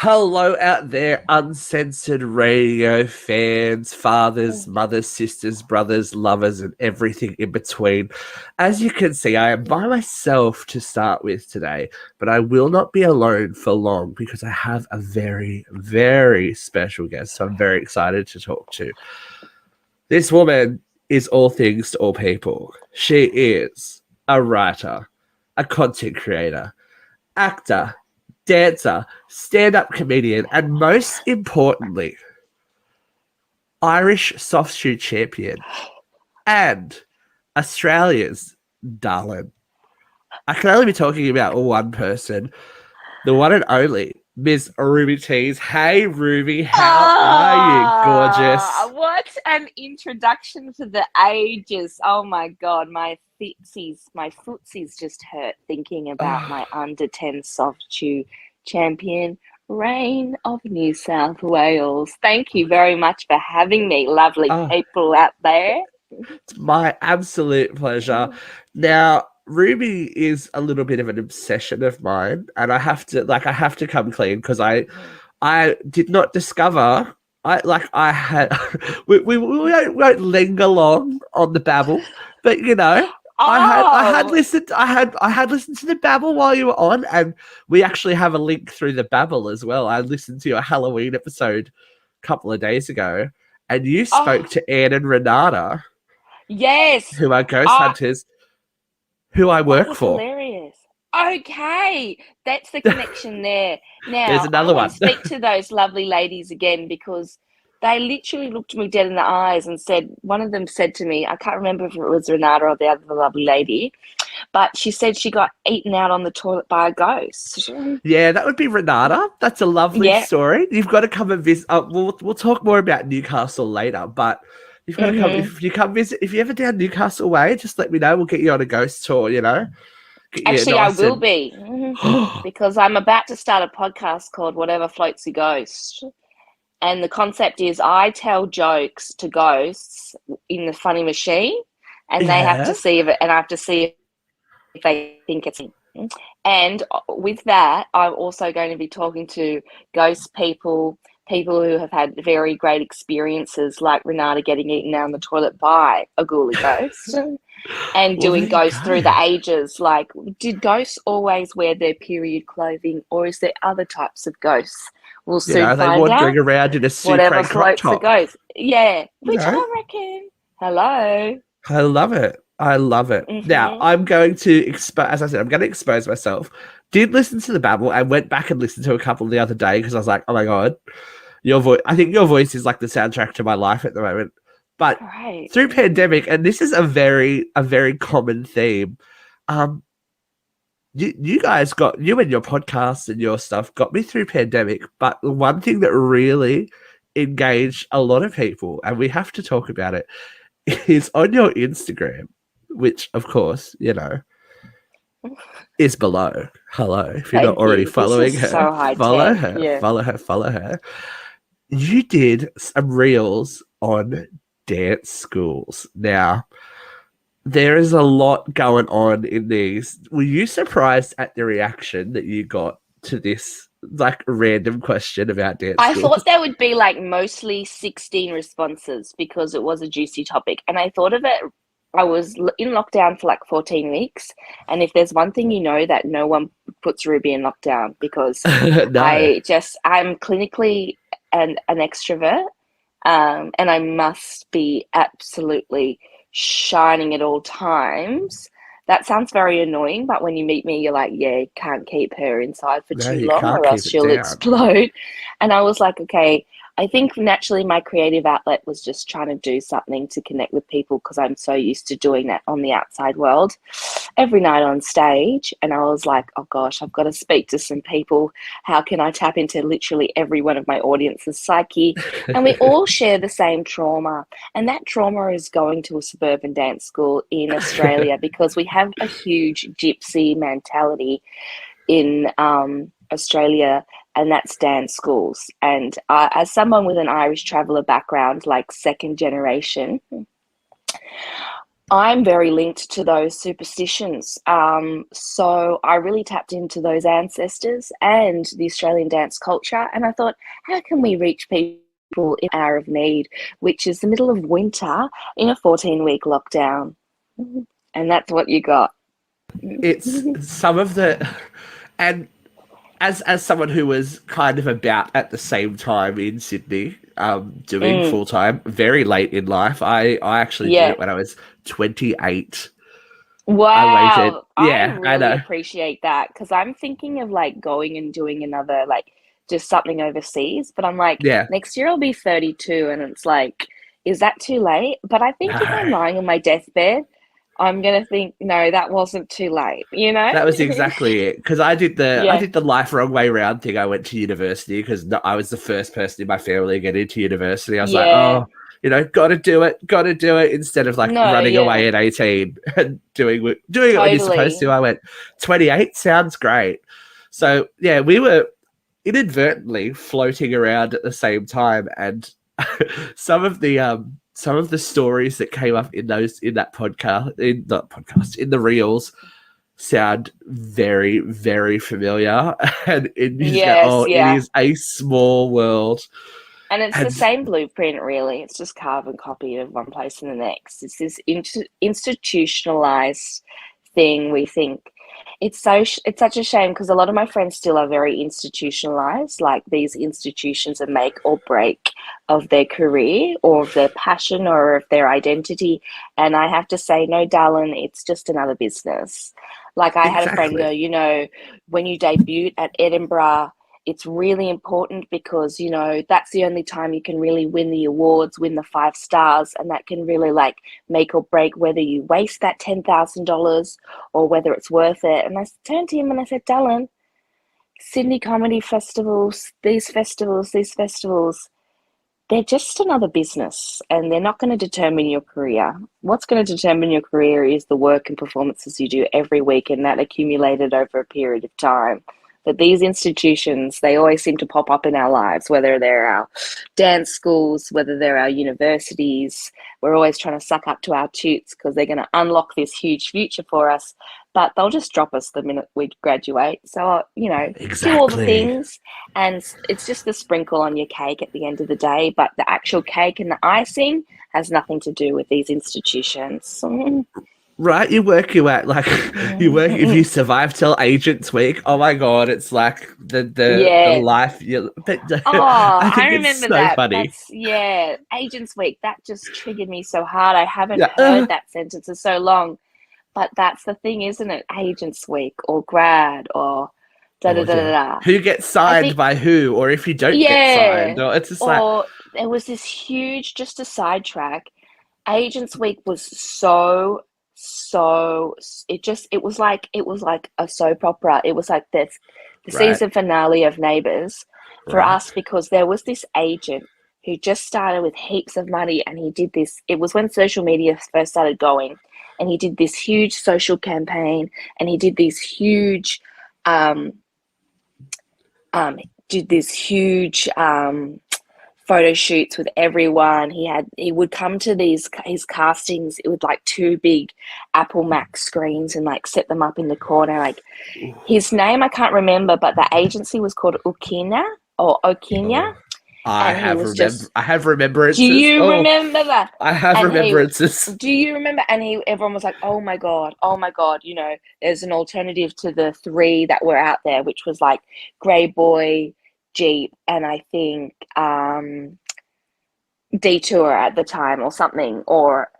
Hello out there, uncensored radio fans, fathers, mothers, sisters, brothers, lovers, and everything in between. As you can see, I am by myself to start with today, but I will not be alone for long because I have a very, very special guest. So I'm very excited to talk to. This woman is all things to all people. She is a writer, a content creator, actor, dancer, stand-up comedian, and most importantly, Irish soft shoe champion and Australia's darling. I can only be talking about one person, the one and only Miss Ruby Teys. Hey, Ruby, how are you, gorgeous? What an introduction for the ages. Oh my God, my footsies just hurt thinking about my under 10 soft shoe champion, Reign of New South Wales. Thank you very much for having me, lovely people out there. It's my absolute pleasure. Now, Ruby is a little bit of an obsession of mine, and I have to come clean because I did not discover. I had we won't linger long on the Babble, but you know I had listened to the Babble while you were on, and we actually have a link through the Babble as well. I listened to your Halloween episode a couple of days ago, and you spoke to Anne and Renata. Yes, who are ghost hunters, who I work for. Hilarious. Okay, that's the connection there. Now, There's another one. Speak to those lovely ladies again because they literally looked me dead in the eyes and said, one of them said to me, I can't remember if it was Renata or the other lovely lady, but she said she got eaten out on the toilet by a ghost. Yeah, that would be Renata. That's a lovely story. You've got to come and visit. We'll talk more about Newcastle later, but you've got to come. If you come visit, if you're ever down Newcastle way, just let me know. We'll get you on a ghost tour, you know. Actually, I will be because I'm about to start a podcast called Whatever Floats Your Ghost. And the concept is I tell jokes to ghosts in the funny machine and they have to see it, and I have to see if they think it's. And with that, I'm also going to be talking to ghost people who have had very great experiences like Renata getting eaten out on the toilet by a ghoulie ghost. And doing ghosts through the ages, like, did ghosts always wear their period clothing, or is there other types of ghosts? We'll soon find out. They wandering around in a suit. Whatever floats the ghost. Yeah, which I reckon. Hello. I love it. Now, I'm going to expose, as I said, I'm going to expose myself. Did listen to the Babble and went back and listened to a couple the other day because I was like, oh my God, your voice. I think your voice is like the soundtrack to my life at the moment. But through pandemic, and this is a very common theme, you guys you and your podcast and your stuff got me through pandemic. But the one thing that really engaged a lot of people, and we have to talk about it, is on your Instagram, which of course, you know, is below. Hello. If you're not already following her, follow her. Yeah. Follow her. You did some reels on dance schools. Now, there is a lot going on in these. Were you surprised at the reaction that you got to this like random question about dance schools? I thought there would be like mostly 16 responses because it was a juicy topic. And I thought of it, I was in lockdown for like 14 weeks. And if there's one thing you know, that no one puts Ruby in lockdown because I'm clinically an extrovert. And I must be absolutely shining at all times. That sounds very annoying, but when you meet me, you're like, yeah, can't keep her inside for too long or else she'll explode. And I was like, okay, I think naturally my creative outlet was just trying to do something to connect with people because I'm so used to doing that on the outside world every night on stage. And I was like, oh gosh, I've got to speak to some people. How can I tap into literally every one of my audience's psyche? And we all share the same trauma. And that trauma is going to a suburban dance school in Australia because we have a huge gypsy mentality in Australia, and that's dance schools. And as someone with an Irish traveller background, like second generation, I'm very linked to those superstitions. So I really tapped into those ancestors and the Australian dance culture. And I thought, how can we reach people in hour of need, which is the middle of winter in a 14-week lockdown? And that's what you got. It's some of the, and as someone who was kind of about at the same time in Sydney, doing Mm, full time, very late in life. I actually did yeah. it when I was 28. I waited. Wow. I Yeah, I really know. appreciate that because I'm thinking of like going and doing another, like just something overseas. But I'm like, Yeah, next year I'll be 32. And it's like, is that too late? But I think if I'm no. lying on my deathbed, I'm going to think, no, that wasn't too late, you know? That was exactly it. Because I Yeah. did the life wrong way round thing. I went to university because I was the first person in my family to get into university. I was like, Yeah. oh, got to do it. Instead of like No, running yeah. away at 18 and doing it when you're supposed to. Totally. I went 28 sounds great. So yeah, we were inadvertently floating around at the same time, and some of the stories that came up in that podcast, in the podcast, in the reels, sound very, very familiar. And you just go, Yes, oh, it yeah. is a small world. And it's the And same blueprint, really. It's just carbon copy of one place and the next. It's this institutionalized thing. We think it's such a shame because a lot of my friends still are very institutionalized. Like these institutions are make or break of their career or of their passion or of their identity. And I have to say, no, darling, it's just another business. Like I had a friend exactly. go, when you debut at Edinburgh, it's really important because that's the only time you can really win the awards, win the 5 stars, and that can really like make or break whether you waste that $10,000 or whether it's worth it. And I turned to him and I said, Dylan, Sydney comedy these festivals, they're just another business and they're not going to determine your career. What's going to determine your career is the work and performances you do every week and that accumulated over a period of time. But these institutions, they always seem to pop up in our lives, whether they're our dance schools, whether they're our universities. We're always trying to suck up to our toots because they're going to unlock this huge future for us, but they'll just drop us the minute we graduate. So, do all the Exactly. things, and it's just the sprinkle on your cake at the end of the day. But the actual cake and the icing has nothing to do with these institutions. Right, you work you at like you work if you survive till Agents Week. Oh my god, it's like the Yeah. life you. But Oh, I I think it's remember so that. funny. That's, yeah, Agents Week. That just triggered me so hard. I haven't Yeah. heard that sentence in so long. But that's the thing, isn't it? Agents Week or grad or da da Oh da da yeah. da. Who gets I signed think, by who, or if you don't get signed, yeah. or it's just like Or there was this huge, just a sidetrack. Agents Week was so it was like a soap opera. It was like the right, season finale of Neighbours for right, us because there was this agent who just started with heaps of money and he did this. It was when social media first started going, and he did this huge social campaign and he um um did this huge photo shoots with everyone. He would come to these his castings with like two big Apple Mac screens and like set them up in the corner. Like his name I can't remember, but the agency was called Ukina or Okinya, oh, I and he have was just. I have Do remembrances. you Oh, remember that? I have And he. remembrances. Do you remember? And everyone was like, "Oh my god, oh my god!" There's an alternative to the three that were out there, which was like Grey Boy, Jeep, and I think Detour at the time or something, or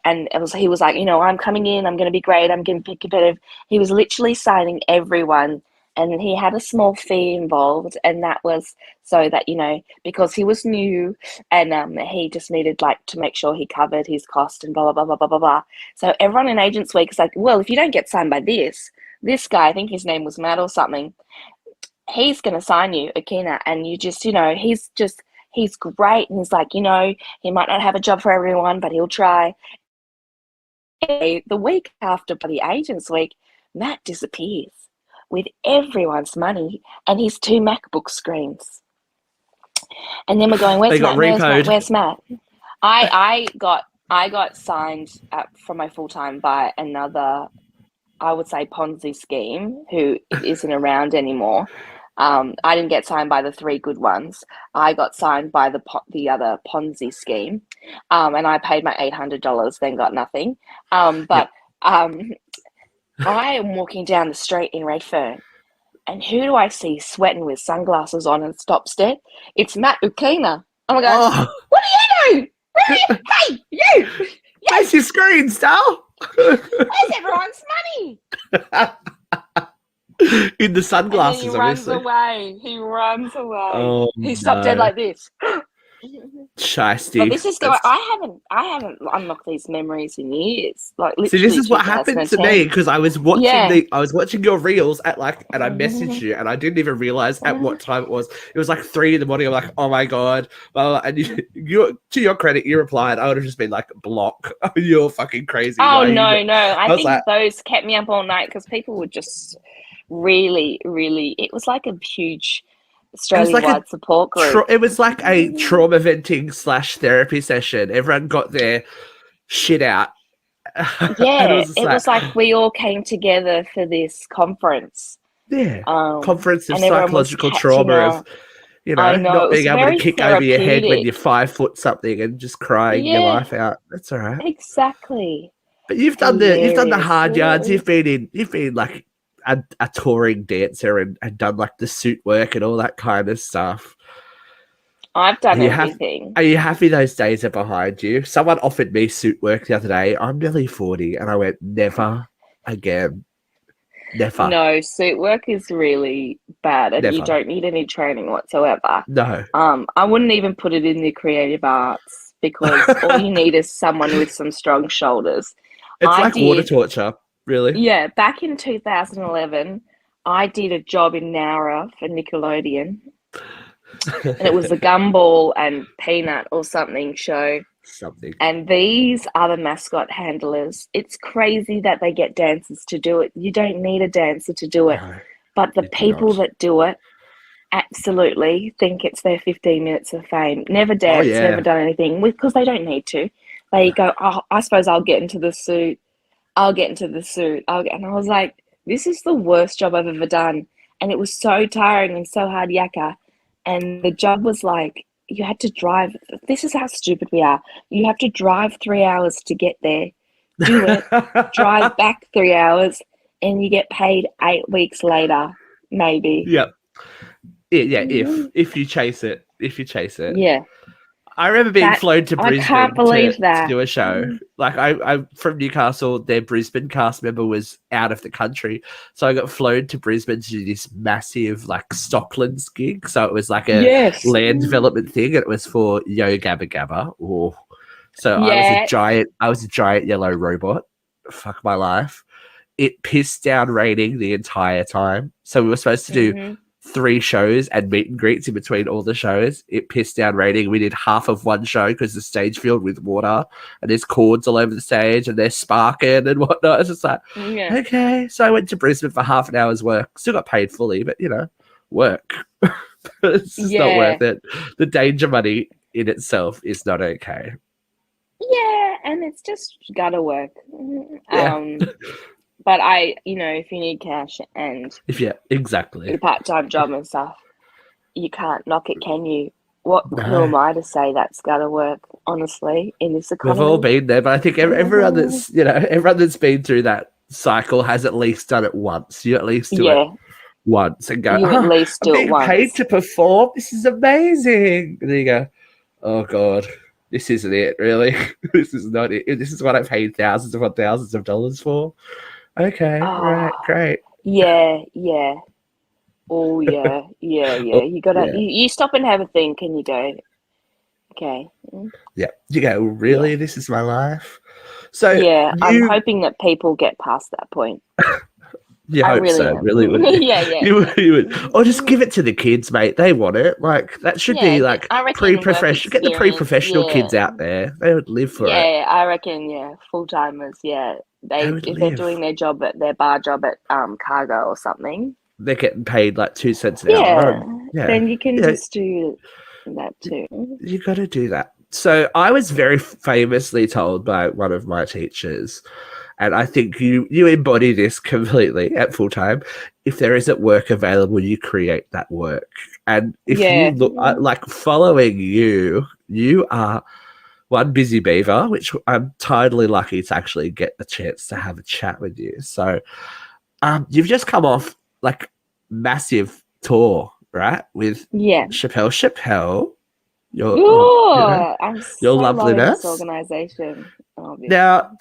and he was like, I'm coming in, I'm going to be great, I'm going to be competitive. He was literally signing everyone, and he had a small fee involved, and that was so that because he was new, and he just needed like to make sure he covered his cost and blah blah blah blah blah blah blah. So everyone in Agents Week is like, well, if you don't get signed by this guy, I think his name was Matt or something, he's going to sign you, Akina, and you just, he's great. And he's like, he might not have a job for everyone, but he'll try. The week after the Agents Week, Matt disappears with everyone's money and his two MacBook screens. And then we're going, They where's got Matt? Where's Matt? repoed. Where's Matt? I got I got signed up for my full-time by another, I would say, Ponzi scheme who isn't around anymore. I didn't get signed by the three good ones. I got signed by the other Ponzi scheme, and I paid my $800, then got nothing. But I am walking down the street in Redfern, and who do I see sweating with sunglasses on and stops dead? It's Matt Ukina. Oh my God, Oh, what are you doing? Where are you? Hey, you! face your screen, Stal. Where's everyone's money? In the sunglasses, And then obviously. he runs away. Oh, He stopped dead no. like this. Shiesty. But this is going. I haven't unlocked these memories in years. Like See, literally, this is what happened to me because I was watching Yeah. I was watching your reels and I messaged you and I didn't even realize at what time it was. It was like 3 a.m. I'm like, oh my God. Well, and you to your credit, you replied. I would have just been like, block. You're fucking crazy. Oh Why no, you... no. I think like, those kept me up all night because people would just really, really. It was like a huge Australia-wide support group. It was like a trauma venting / therapy session. Everyone got their shit out. Yeah, it was like we all came together for this conference. Yeah, conference of and everyone was psychological catching trauma up. of, you I know, know, not it was being able to very kick over your head when therapeutic. you're 5 foot something and just crying your Yeah, life out. That's all right. exactly. But you've done the Hilarious. hard yards. You've been like a touring dancer and done like the suit work and all that kind of stuff. I've done everything. Are you happy those days are behind you? Someone offered me suit work the other day. I'm nearly 40 and I went, never again. Never. No, suit work is really bad and you Never. don't need any training whatsoever. No. I wouldn't even put it in the creative arts because all you need is someone with some strong shoulders. It's like water torture, really. Yeah, back in 2011, I did a job in Nowra for Nickelodeon. And it was a Gumball and Peanut or something show. Something. And these are the mascot handlers. It's crazy that they get dancers to do it. You don't need a dancer to do it. No, but the people that do it absolutely think it's their 15 minutes of fame. Never danced, never done anything because they don't need to. They go, oh, I suppose I'll get into the suit. And I was like, this is the worst job I've ever done. And it was so tiring and so hard yakka. And the job was like, you had to drive. This is how stupid we are. You have to drive 3 hours to get there, do it, drive back 3 hours, and you get paid 8 weeks later, maybe. Yep. Yeah, if you chase it. Yeah. I remember being flown to Brisbane to do a show. Like I from Newcastle, their Brisbane cast member was out of the country. So I got flown to Brisbane to do this massive like Stocklands gig. So it was like a land development thing, and it was for Yo Gabba Gabba. Oh. So I was a giant yellow robot. Fuck my life. It pissed down raining the entire time. So we were supposed to do 3 shows and meet and greets in between all the shows. It pissed down raining. We did half of one show because the stage filled with water and there's cords all over the stage and they're sparking and whatnot. It's just like, okay. So I went to Brisbane for half an hour's work. Still got paid fully, but work. It's just not worth it. The danger money in itself is not okay. Yeah, and it's just gotta work. Yeah. But if you need cash and exactly a part-time job and stuff, you can't knock it, can you? Who am I to say that's gotta work? Honestly, in this economy, we've all been there. But I think everyone that's been through that cycle has at least done it once. You at least do it once and go, at least do it once. Paid to perform. This is amazing. And then you go, oh God, this isn't it. Really, this is not it. This is what I paid thousands upon thousands of dollars for. Okay, right, great. Yeah. Oh, yeah. You gotta, you stop and have a think and you go, okay. Yeah, you go, really? This is my life? So I'm hoping that people get past that point. You hope really so, really would. You would. Or just give it to the kids, mate. They want it. Like, that should be like pre-professional. Get the pre-professional kids out there. They would live for it. Yeah, I reckon, full-timers, if they're doing their bar job at Cargo or something. They're getting paid like 2 cents an hour. Yeah, then you can just do that too. You got to do that. So I was very famously told by one of my teachers, and I think you embody this completely at full time. If there isn't work available, you create that work. And if you Yeah. look like following you, you are one busy beaver, which I'm totally lucky to actually get the chance to have a chat with you. So you've just come off like massive tour, right? With Yeah. Chappelle, Oh, I'm your so loving this loveliness. organization. Oh, Now, beautiful.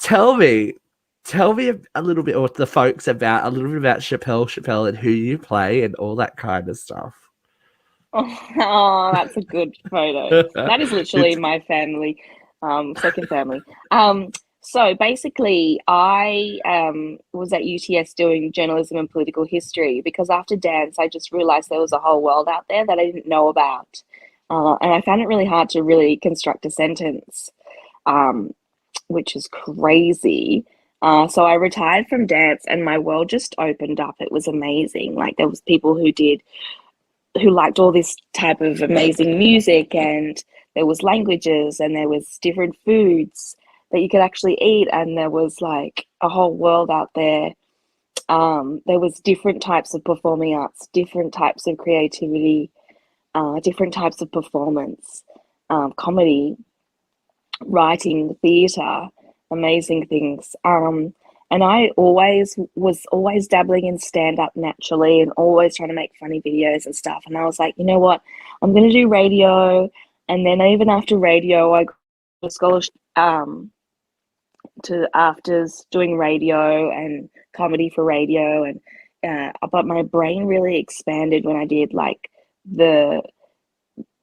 tell me a little bit, or the folks about a little bit about Chappelle, and who you play, and all that kind of stuff. Oh, that's a good photo. That is literally It's my family, second family. So basically, I was at UTS doing journalism and political history because after dance, I just realized there was a whole world out there that I didn't know about. And I found it really hard to really construct a sentence, um, which is crazy. So I retired from dance and my world just opened up. It was amazing. Like there was people who liked all this type of amazing music, and there was languages and there was different foods that you could actually eat, and there was like a whole world out there. There was different types of performing arts, different types of creativity, different types of performance, comedy, writing, theatre, amazing things. And I was always dabbling in stand up naturally and always trying to make funny videos and stuff. And I was like, you know what? I'm going to do radio. And then even after radio, I got a scholarship to afters doing radio and comedy for radio. And but my brain really expanded when I did like the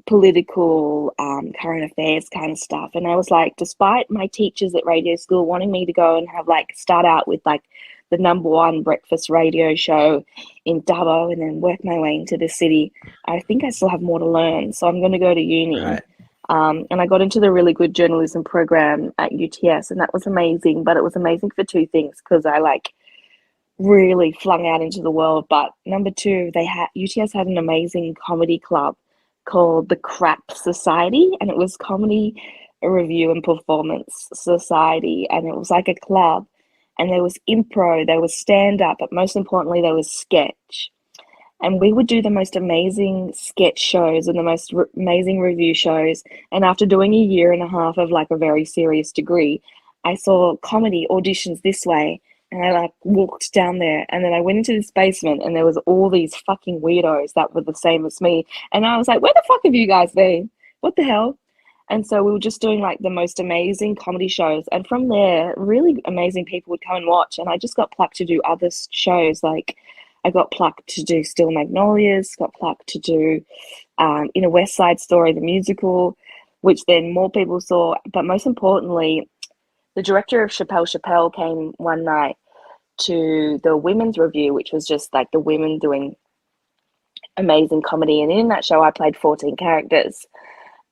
political, current affairs kind of stuff. And I was like, despite my teachers at radio school wanting me to go and have like start out with like the number one breakfast radio show in Dubbo and then work my way into the city, I think I still have more to learn. So I'm going to go to uni. right. And I got into the really good journalism program at UTS, and that was amazing. But it was amazing for two things because I like really flung out into the world. But number two, UTS had an amazing comedy club called the Crap Society, and it was comedy review and performance society, and it was like a club, and there was impro, there was stand up, but most importantly there was sketch. And we would do the most amazing sketch shows and the most amazing review shows. And after doing a year and a half of like a very serious degree, I saw comedy auditions this way. And I like walked down there, and then I went into this basement and there was all these fucking weirdos that were the same as me. And I was like, where the fuck have you guys been? What the hell? And so we were just doing like the most amazing comedy shows. And from there, really amazing people would come and watch. And I just got plucked to do other shows. Like I got plucked to do Still Magnolias, got plucked to do In a West Side Story, the musical, which then more people saw. But most importantly, the director of Chappelle came one night to the women's review, which was just like the women doing amazing comedy. And in that show, I played 14 characters.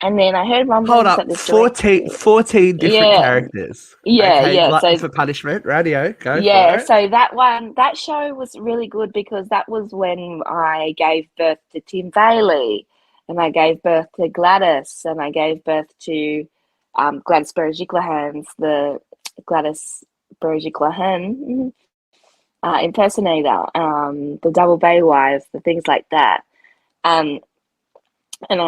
And then I heard Hold rumblings that up, this director, 14 different yeah, characters. yeah, Okay, yeah. glutton So for punishment, radio, go yeah, for it. so that show was really good because that was when I gave birth to Tim Bailey, and I gave birth to Gladys, and I gave birth to Gladys Berejiklian's the Gladys Berejiklian impersonator, the Double Bay Wives, the things like that. Um, and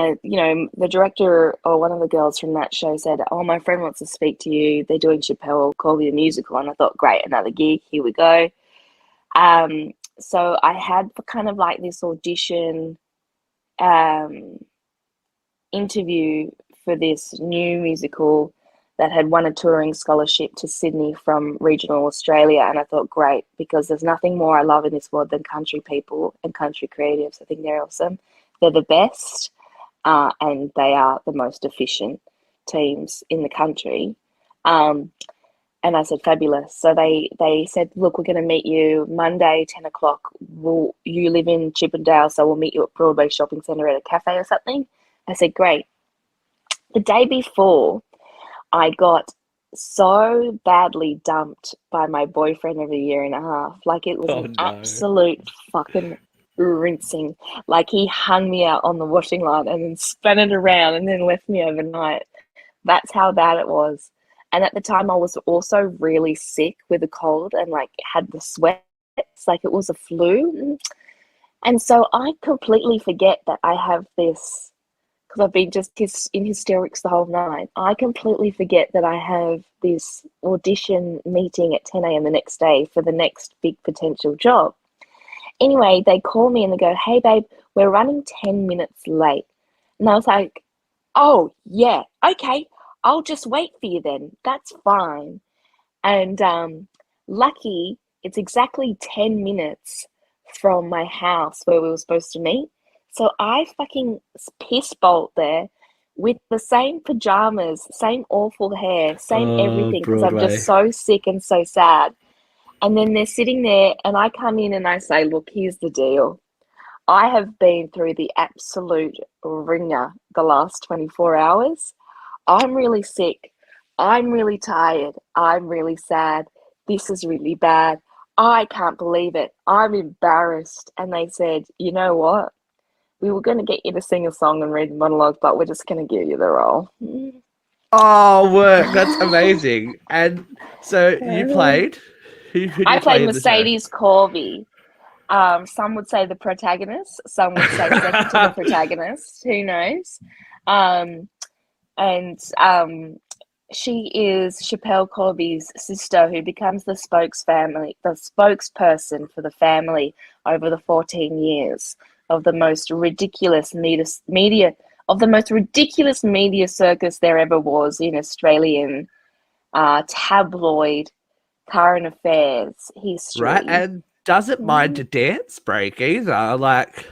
the director or one of the girls from that show said, "Oh, my friend wants to speak to you. They're doing Chappelle, call me a musical." And I thought, great, another gig. Here we go. So I had kind of like this audition interview for this new musical that had won a touring scholarship to Sydney from regional Australia. And I thought, great, because there's nothing more I love in this world than country people and country creatives. I think they're awesome. They're the best, and they are the most efficient teams in the country. And I said, fabulous. So they said, look, we're going to meet you Monday, 10 o'clock. You live in Chippendale, so we'll meet you at Broadway Shopping Centre at a cafe or something. I said, great. The day before, I got so badly dumped by my boyfriend of a year and a half. Like it was Oh an no. absolute fucking rinsing. Like he hung me out on the washing line and then spun it around and then left me overnight. That's how bad it was. And at the time, I was also really sick with a cold and like had the sweats, like it was a flu. And so I completely forget that I have this, because I've been just in hysterics the whole night. I completely forget that I have this audition meeting at 10 a.m. the next day for the next big potential job. Anyway, they call me and they go, "Hey, babe, we're running 10 minutes late." And I was like, "Oh, yeah, okay. I'll just wait for you then. That's fine." And lucky, it's exactly 10 minutes from my house where we were supposed to meet. So I fucking piss bolt there with the same pajamas, same awful hair, same everything, because I'm Broadway. just so sick and so sad. And then they're sitting there, and I come in and I say, "Look, here's the deal. I have been through the absolute ringer the last 24 hours. I'm really sick. I'm really tired. I'm really sad. This is really bad. I can't believe it. I'm embarrassed." And they said, "You know what? We were going to get you to sing a song and read the monologue, but we're just going to give you the role." Oh, work. That's amazing. And so you played? Who do I you play played in the show? Mercedes Corby. Some would say the protagonist. Some would say second to the protagonist. Who knows? Um, and she is Chappelle Corby's sister, who becomes the spokesperson for the family over the 14 years of the most ridiculous media circus there ever was in Australian tabloid current affairs history. Right, and doesn't mind a dance break either. Like,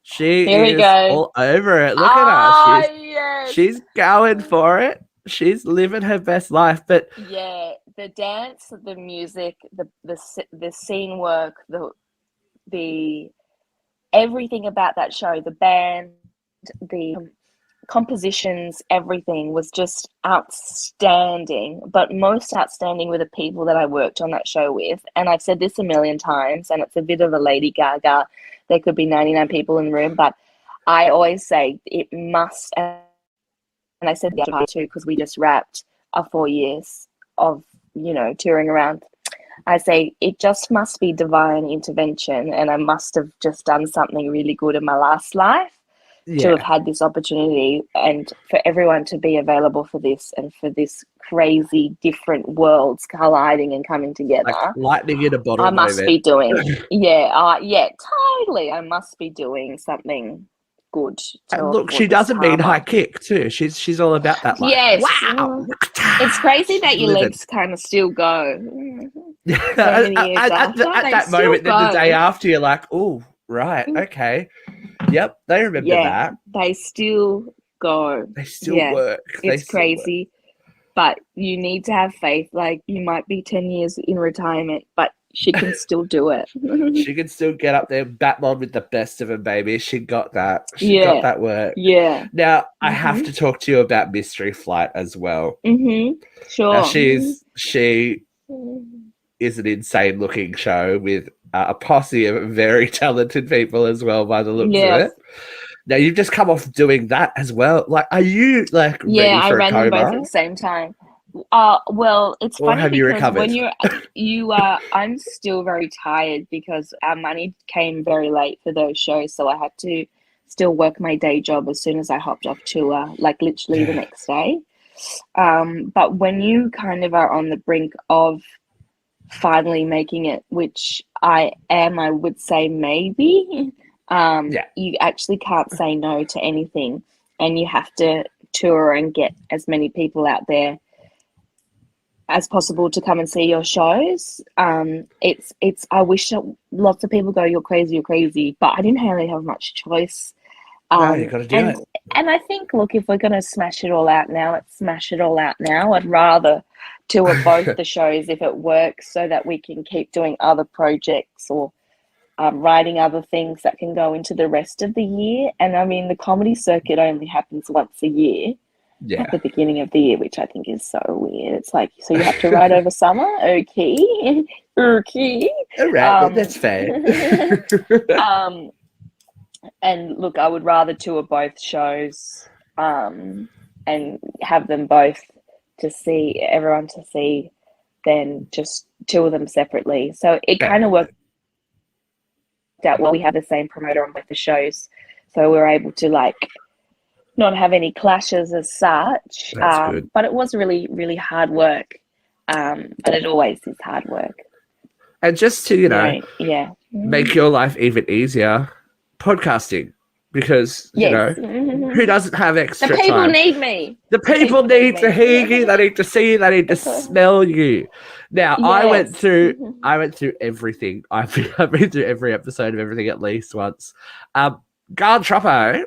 she Here we is go. all over it. Look at her. Yes. She's going for it. She's living her best life. But yeah, the dance, the music, the scene work, the everything about that show, the band, the compositions, everything was just outstanding. But most outstanding were the people that I worked on that show with. And I've said this a million times, and it's a bit of a Lady Gaga. There could be 99 people in the room, but I always say it must. And I said the other part too, because we just wrapped our 4 years of touring around. I say it just must be divine intervention, and I must have just done something really good in my last life to have had this opportunity, and for everyone to be available for this, and for this crazy different worlds colliding and coming together. like lightning in a bottle I must moment. be doing, totally. I must be doing something good. And look, she doesn't mean high kick too. She's all about that life. Yes. Wow. It's crazy that your Living. legs kind of still go. At that moment, then the day after, you're like, "Oh, right, okay, yep, they remember that." They still go. They still work. It's crazy, but you need to have faith. Like, you might be 10 years in retirement, but she can still do it. She can still get up there, Batman with the best of them, baby. She got that. She got that work. Yeah. Now, I have to talk to you about Mystery Flight as well. Sure. Now, she is an insane looking show with a posse of very talented people as well, by the looks of it. Now, you've just come off doing that as well. Like, are you like ready for I ran a coma? them both at the same time. Well, it's or funny have because you recovered? when I'm still very tired because our money came very late for those shows, so I had to still work my day job as soon as I hopped off tour, like literally the next day. But when you kind of are on the brink of finally making it, which I am, I would say maybe, you actually can't say no to anything, and you have to tour and get as many people out there as possible to come and see your shows. It's I wish lots of people go, you're crazy, but I didn't really have much choice. No, you got to do it. And I think, look, if we're going to smash it all out now, let's smash it all out now. I'd rather tour both the shows if it works, so that we can keep doing other projects or writing other things that can go into the rest of the year. And I mean, the comedy circuit only happens once a year. At the beginning of the year, which I think is so weird. It's like, so you have to write over summer? Okay. All right, that's fair. And look, I would rather tour both shows and have them both everyone to see than just two of them separately. So it kind of worked out well. We have the same promoter on both the shows, so we were able to like not have any clashes as such. That's good. But it was really, really hard work, and it always is hard work. And just to make your life even easier, podcasting, because who doesn't have extra time? The people need me. The people need to hear you. They need to see you. They need to smell you. Now, I went through everything. I've been through every episode of everything at least once. Garden Troppo,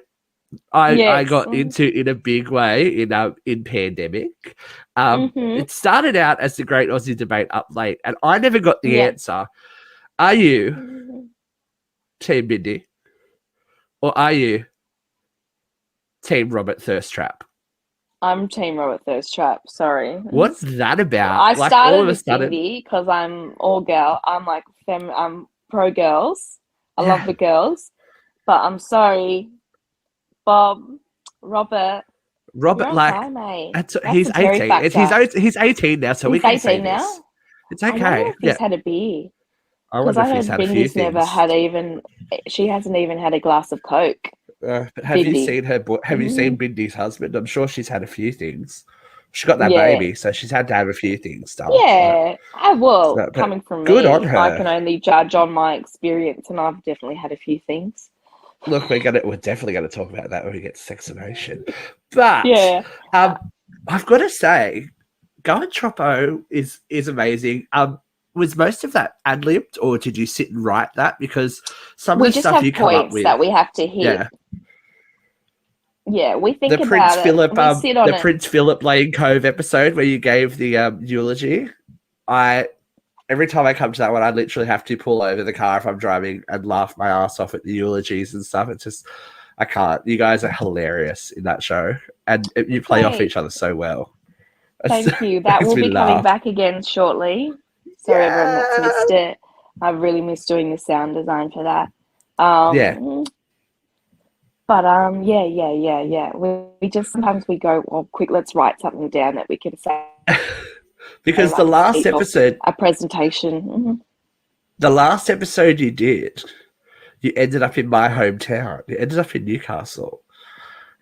I got into in a big way in pandemic. It started out as the Great Aussie Debate Up Late, and I never got the answer. Are you Team Mindy, or are you Team Robert Thirsttrap? I'm Team Robert Thirsttrap. Sorry. What's that about? I started with Mindy because I'm all girl. I'm like I'm pro girls. I love the girls, but I'm sorry, Bob, Robert, like okay, mate. he's 18. He's 18 now, so he's we can 18 say now. This. It's okay. I wonder if he's had a beer. I wonder if he's had a few things. Never had she hasn't even had a glass of Coke. But have you seen her? Have you seen Mindy's husband? I'm sure she's had a few things. She got that baby, so she's had to have a few things done. Yeah, I will. Coming from good me, on her. I can only judge on my experience, and I've definitely had a few things. Look, we're definitely gonna talk about that when we get to Sex and Ocean. But I've got to say, Garden Troppo is amazing. Was most of that ad-libbed, or did you sit and write that? Because some of the stuff you come up with that we have to hit. Yeah, we think the about the Prince Philip Lane Cove episode where you gave the eulogy. Every time I come to that one, I literally have to pull over the car if I'm driving and laugh my ass off at the eulogies and stuff. It's just, I can't. You guys are hilarious in that show, and you play off each other so well. Thank you. That will be coming back again shortly. Sorry, everyone that's missed it. I've really missed doing the sound design for that. But we just sometimes we go, well, quick, let's write something down that we can say. Because the last episode, a presentation. The last episode you did, you ended up in my hometown. You ended up in Newcastle.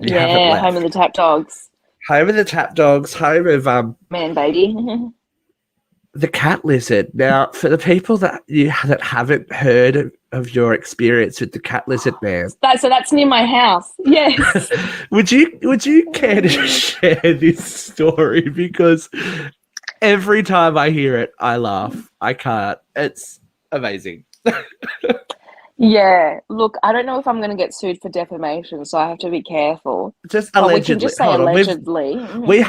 Home of the Tap Dogs. Home of the Tap Dogs. Home of Man Baby. The cat lizard. Now, for the people that haven't heard of your experience with the cat lizard man, so that's near my house. Yes. would you care to share this story? Because every time I hear it, I laugh. I can't. It's amazing. Yeah. Look, I don't know if I'm going to get sued for defamation, so I have to be careful. Just allegedly. We can just say allegedly. We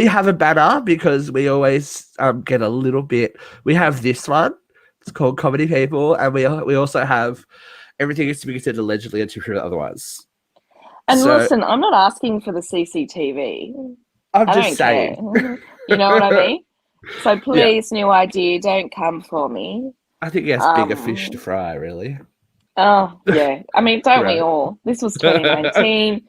have a banner because we always get a little bit. We have this one. It's called Comedy People, and we also have everything is to be considered allegedly and to prove otherwise. And listen, I'm not asking for the CCTV. I'm just saying. You know what I mean? So please, new idea, don't come for me. I think he has bigger fish to fry, really. Oh, yeah. I mean, don't we all? This was 2019.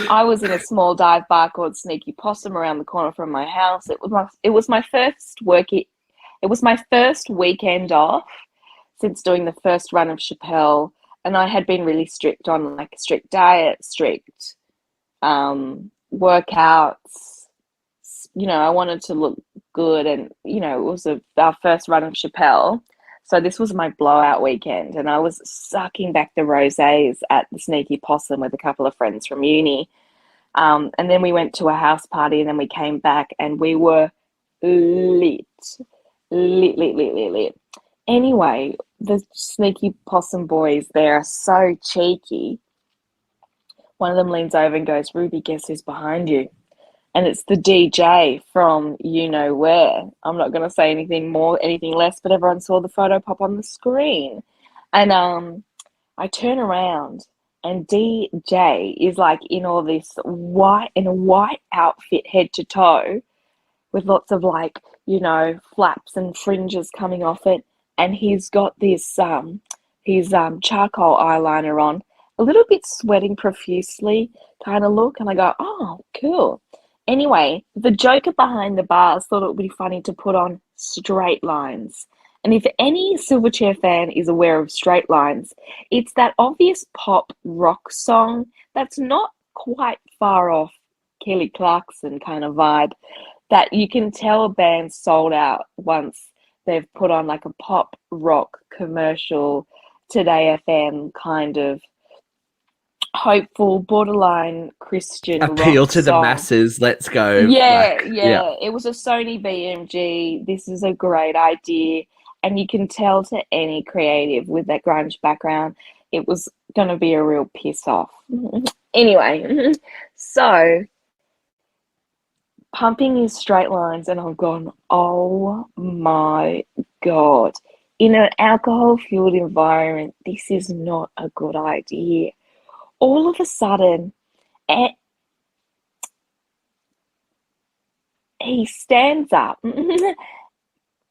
I was in a small dive bar called Sneaky Possum around the corner from my house. It was my first weekend off since doing the first run of Chappelle, and I had been really strict on like strict diet, strict workouts. I wanted to look good, and it was our first run of Chappelle. So this was my blowout weekend, and I was sucking back the rosés at the Sneaky Possum with a couple of friends from uni. And then we went to a house party, and then we came back, and we were lit. Anyway, the Sneaky Possum boys, they're so cheeky. One of them leans over and goes, "Ruby, guess who's behind you?" And it's the DJ from you know where. I'm not going to say anything more, anything less, but everyone saw the photo pop on the screen. And I turn around, and DJ is like in all this white outfit head to toe with lots of like, flaps and fringes coming off it. And he's got this charcoal eyeliner on, a little bit sweating profusely kind of look. And I go, oh, cool. Anyway, the joker behind the bars thought it would be funny to put on straight lines. And if any Silverchair fan is aware of straight lines, it's that obvious pop rock song that's not quite far off Kelly Clarkson kind of vibe that you can tell a band sold out once they've put on like a pop rock commercial Today FM kind of hopeful, borderline Christian Appeal rock to the song. masses. Let's go. Yeah, Like, yeah. It was a Sony BMG. This is a great idea. And you can tell to any creative with that grunge background, it was going to be a real piss off. Anyway, so pumping his straight lines, and I've gone, oh my God. In an alcohol-fueled environment, this is not a good idea. All of a sudden, he stands up,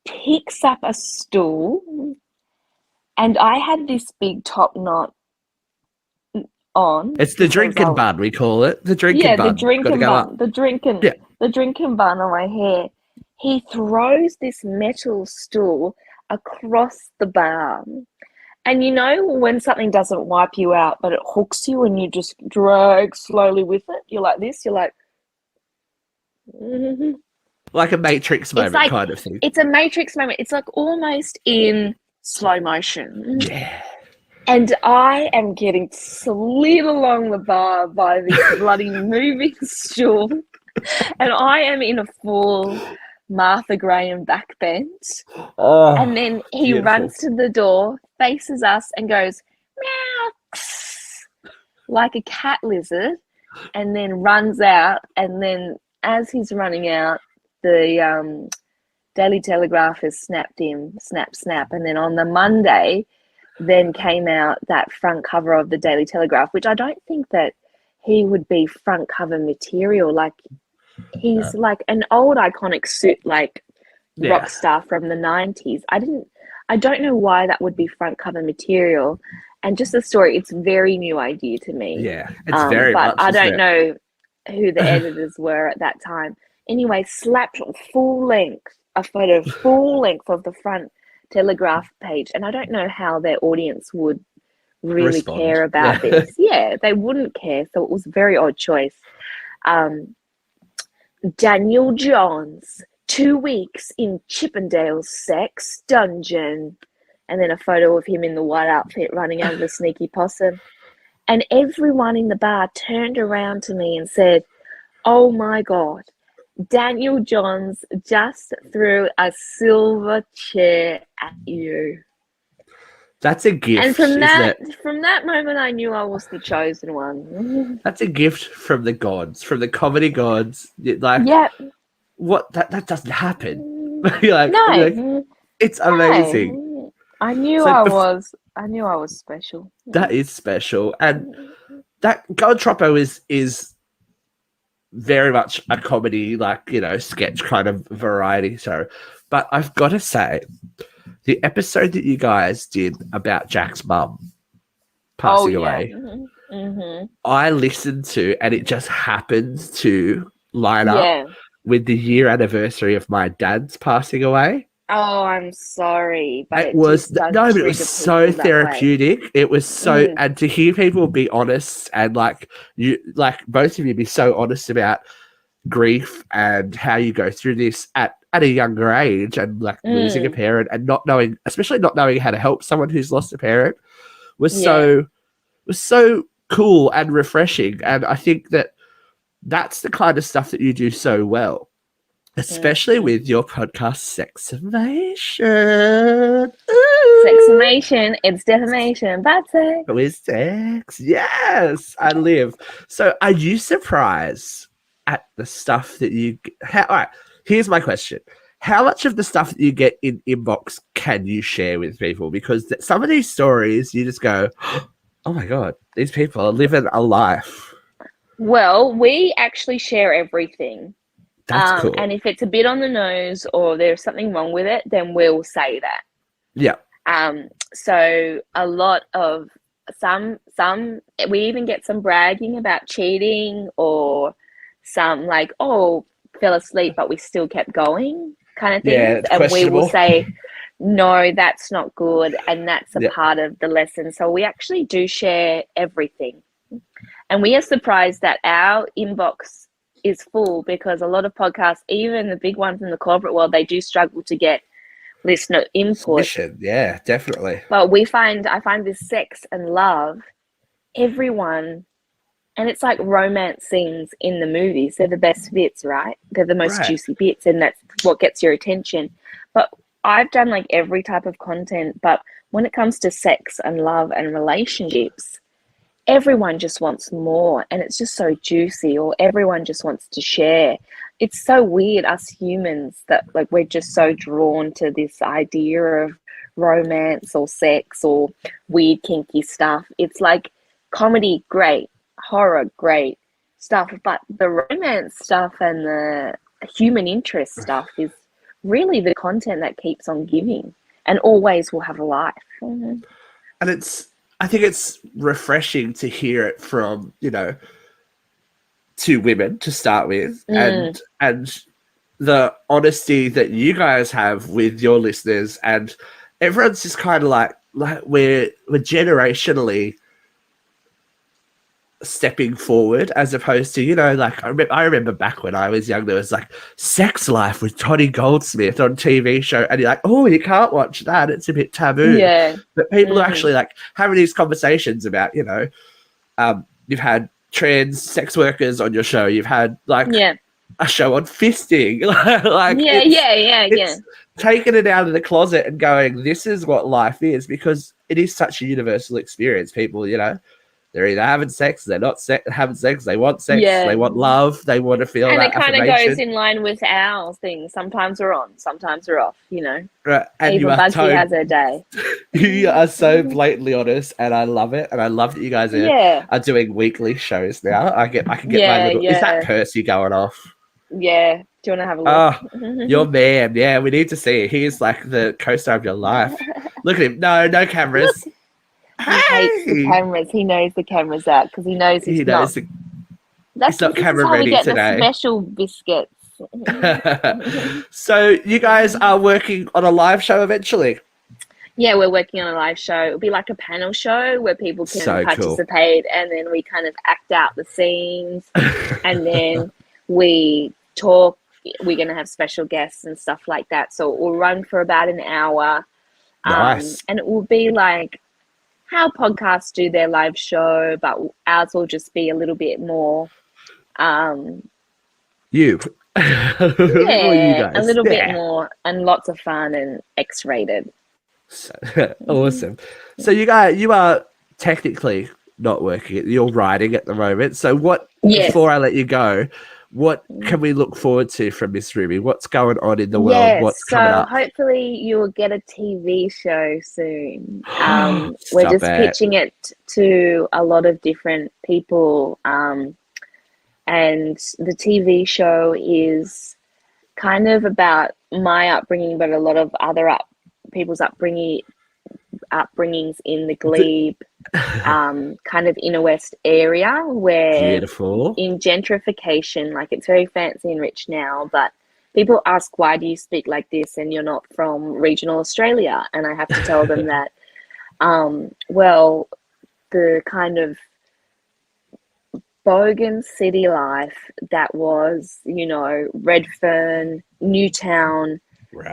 picks up a stool, and I had this big top knot on. it's the drinking bun, we call it. The drinking bun. The drinking bun. The drinking bun on my hair. He throws this metal stool across the bar. And you know when something doesn't wipe you out, but it hooks you and you just drag slowly with it? You're like this, you're like... Like a Matrix moment kind of thing. It's a Matrix moment. It's like almost in slow motion. Yeah. And I am getting slid along the bar by this bloody moving stool. And I am in a full Martha Graham backbend. Oh, and then he beautiful. runs to the door, faces us, and goes, meow, like a cat lizard, and then runs out. And then as he's running out, the Daily Telegraph has snapped him, snap. And then on the Monday, then came out that front cover of the Daily Telegraph, which I don't think that he would be front cover material. Like, he's like an old iconic suit, like rock star from the 90s. I don't know why that would be front cover material. And just the story, it's a very new idea to me. Yeah, it's very but much. I don't know who the editors were at that time. Anyway, slapped full length of the front Telegraph page. And I don't know how their audience would really care about this. Yeah, they wouldn't care. So it was a very odd choice. Daniel Johns, 2 weeks in Chippendale's sex dungeon. And then a photo of him in the white outfit running out of the sneaky possum. And everyone in the bar turned around to me and said, oh my God, Daniel Johns just threw a silver chair at you. That's a gift. And from that moment, I knew I was the chosen one. That's a gift from the gods, from the comedy gods. Like, what? That doesn't happen. It's amazing. No. I knew I was special. That is special, and that God Troppo is very much a comedy, sketch kind of variety show. But I've got to say, the episode that you guys did about Jack's mum passing away, I listened to, and it just happened to line up with the year anniversary of my dad's passing away. Oh, I'm sorry, but it was so therapeutic. It was so, and to hear people be honest and both of you be so honest about grief and how you go through this at a younger age, and losing a parent and especially not knowing how to help someone who's lost a parent was so cool and refreshing. And I think that's the kind of stuff that you do so well. Especially with your podcast, Seximation. Seximation, it's defamation, but sex. With sex, yes, I live. So, are you surprised at the stuff that you... all right, here's my question. How much of the stuff that you get in inbox can you share with people? Because some of these stories, you just go, oh my God, these people are living a life. Well, we actually share everything. That's cool. And if it's a bit on the nose or there's something wrong with it, then we'll say that. Yeah. So a lot of some we even get some bragging about cheating or some like, oh, fell asleep, but we still kept going kind of Yeah, things. it's And we will questionable. say, no, that's not good. And that's a Yeah. part of the lesson. So we actually do share everything. And we are surprised that our inbox is full because a lot of podcasts, even the big ones in the corporate world, they do struggle to get listener input. Submission. Yeah, definitely. But I find this sex and love, everyone, and it's like romance scenes in the movies. They're the best bits, right? They're the most Right. juicy bits, and that's what gets your attention. But I've done like every type of content, but when it comes to sex and love and relationships, everyone just wants more, and it's just so juicy, or everyone just wants to share. It's so weird, us humans, that like we're just so drawn to this idea of romance or sex or weird kinky stuff. It's like comedy, great, horror, great stuff, but the romance stuff and the human interest stuff is really the content that keeps on giving and always will have a life. And I think it's refreshing to hear it from, two women to start with, and the honesty that you guys have with your listeners, and everyone's just kind of like we're generationally stepping forward, as opposed to, like I remember back when I was young, there was like Sex Life with Toddy Goldsmith on TV show, and you're like, oh, you can't watch that, it's a bit taboo. Yeah. But people are actually like having these conversations about, you've had trans sex workers on your show, you've had like a show on fisting, like it's taking it out of the closet and going, this is what life is, because it is such a universal experience. People, they're either having sex, they're not having sex, they want sex, they want love, they want to feel and that it kind affirmation. of goes in line with our thing. Sometimes we're on, sometimes we're off, Right. And even Bugsy has her day. You are so blatantly honest, and I love it. And I love that you guys are doing weekly shows now. I can get my little. Is that Percy going off? Yeah. Do you want to have a look? Oh, your man. Yeah, we need to see it. He is like the co-star of your life. Look at him. No cameras. Look. He hates the cameras. He knows the camera's out because he knows he's not. He's not camera ready today. The special biscuits. So you guys are working on a live show eventually? Yeah, we're working on a live show. It'll be like a panel show where people can participate, and then we kind of act out the scenes, and then we talk. We're going to have special guests and stuff like that. So it will run for about an hour. Nice. And it will be like how podcasts do their live show, but ours will just be a little bit more you guys. A little bit more, and lots of fun and X-rated. Awesome. So you are technically not working, you're writing at the moment. So before I let you go, what can we look forward to from Miss Ruby? What's going on in the world? What's coming up? Hopefully you will get a TV show soon. We're just pitching it to a lot of different people. And the TV show is kind of about my upbringing, but a lot of other people's upbringings in the glebe, kind of inner west area, where beautiful in gentrification, like it's very fancy and rich now, but people ask, why do you speak like this and you're not from regional Australia? And I have to tell them that well, the kind of bogan city life that was, Redfern, Newtown,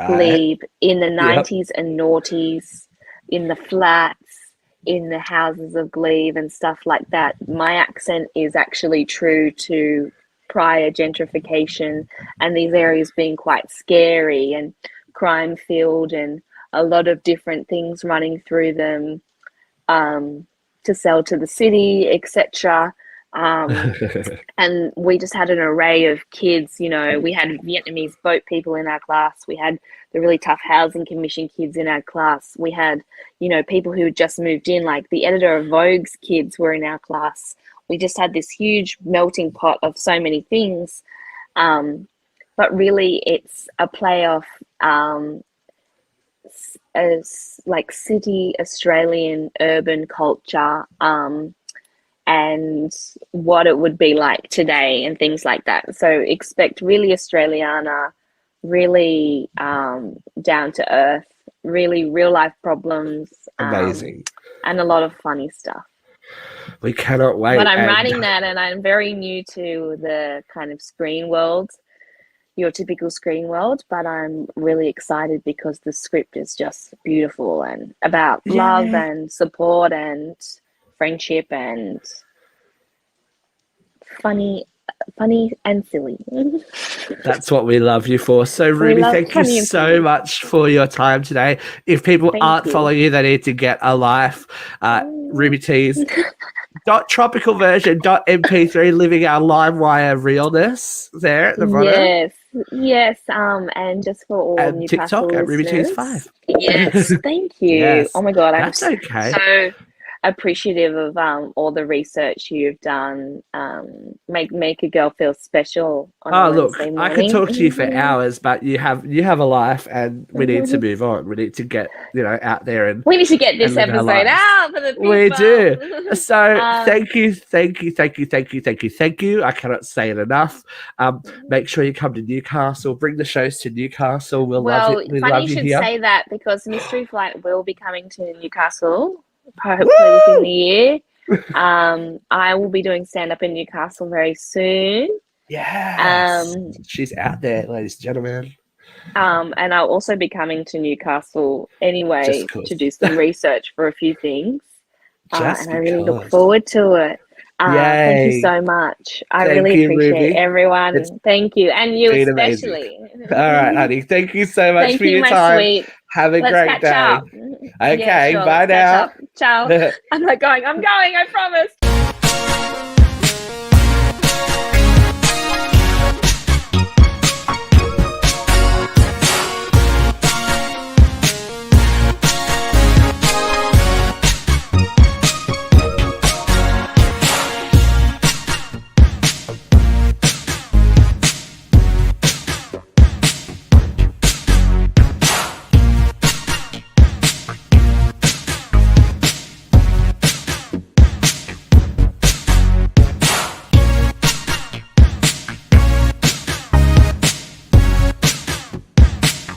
glebe in the 90s and noughties, in the flats, in the houses of glebe and stuff like that. My accent is actually true to prior gentrification and these areas being quite scary and crime filled and a lot of different things running through them to sell to the city, etc. And we just had an array of kids. We had Vietnamese boat people in our class. We had the really tough housing commission kids in our class. We had, people who had just moved in, like the editor of Vogue's kids were in our class. We just had this huge melting pot of so many things. But really it's a play off as like city Australian urban culture, and what it would be like today and things like that. So expect really Australiana, really down to earth, really real life problems, Amazing. and a lot of funny stuff. We cannot wait. But I'm writing that, and I'm very new to the kind of screen world, your typical screen world, but I'm really excited because the script is just beautiful and about love and support and friendship and funny and silly. That's what we love you for. So, Ruby, thank you so much for your time today. If people aren't following you, they need to get a life. Ruby Teys. Tropical version .mp3, living our LimeWire realness there at the bottom. Yes. And just for all and Newcastle TikTok at Ruby listeners, Teys 5. Yes, thank you. Yes, oh my God, I'm that's okay. so appreciative of all the research you've done. Make a girl feel special on a Wednesday morning. I could talk to you for hours, but you have a life, and we need to move on. We need to get out there, and we need to get this episode out for the people. We do. So thank you. I cannot say it enough. Make sure you come to Newcastle. Bring the shows to Newcastle. We'll love it. Funny you should say that, because Mystery Flight will be coming to Newcastle. Hopefully within the year. I will be doing stand-up in Newcastle very soon. Yes. She's out there, ladies and gentlemen. And I'll also be coming to Newcastle anyway to do some research for a few things. And I really look forward to it. Thank you so much. I really appreciate Ruby. Everyone. Thank you. And you especially. All right, honey. Thank you so much for your time. Sweet. Have a great day. Up. Okay, bye now. Ciao. I'm going, I promise.